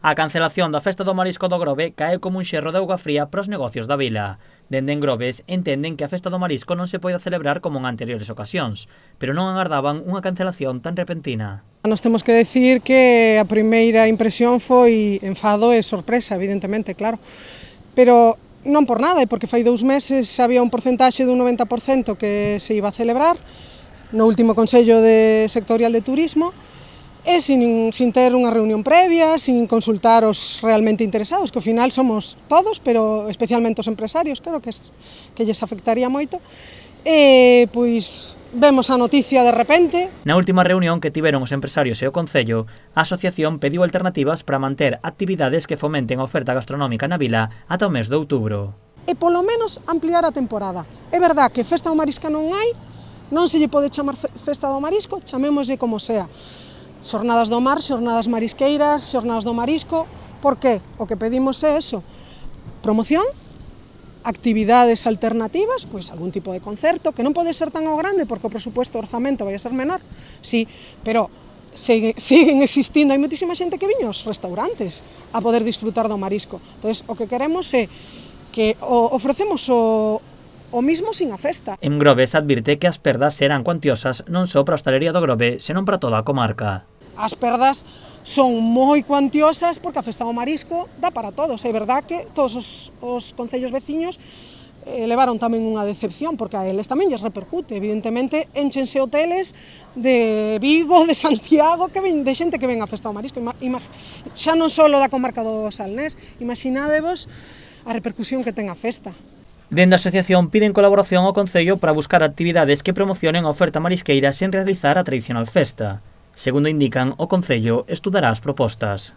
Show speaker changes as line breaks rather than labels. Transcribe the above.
A cancelación da Festa do Marisco do Grove cae como un xerro de auga fría para os negocios da vila. Dende en Groves entenden que a Festa do Marisco non se pode celebrar como en anteriores ocasións, pero non agardaban unha cancelación tan repentina.
Nos temos que decir que a primeira impresión foi enfado e sorpresa, evidentemente, claro. Pero non por nada, é porque fai 2 meses había un porcentaxe dun 90% que se iba a celebrar no último Consello Sectorial de Turismo, e sin ter unha reunión previa, sin consultar os realmente interesados, que ao final somos todos, pero especialmente os empresarios, claro que lles afectaría moito. E, pois, vemos a noticia de repente.
Na última reunión que tiveron os empresarios e o Concello, a asociación pediu alternativas para manter actividades que fomenten a oferta gastronómica na vila ata o mes de outubro.
E polo menos ampliar a temporada. É verdad que Festa do Marisco non hai, non se lle pode chamar Festa do Marisco, chamémoslle como sea. Xornadas do mar, xornadas marisqueiras, xornadas do marisco. Por qué? O que pedimos é eso, promoción, actividades alternativas, pois algún tipo de concerto, que non pode ser tan ao grande porque o presupuesto, o orzamento vai a ser menor, sí, pero siguen existindo, hai moitísima xente que viña aos restaurantes a poder disfrutar do marisco. Entón, o que queremos é que ofrecemos o mismo sin a festa.
En Groves advirte que as perdas serán cuantiosas non só para a hostalería do Grove, senón para toda a comarca.
As perdas son moi cuantiosas porque a Festa do Marisco dá para todos. É verdad que todos os concellos veciños levaron tamén unha decepción, porque a eles tamén lles repercute. Evidentemente, énchense hoteles de Vigo, de Santiago, de xente que ven a Festa do Marisco. Xa non só da comarca do Salnés, imaginádevos a repercusión que ten a festa.
Dende a asociación piden colaboración ao Concello para buscar actividades que promocionen a oferta marisqueira sen realizar a tradicional festa. Segundo indican, o Concello estudará as propostas.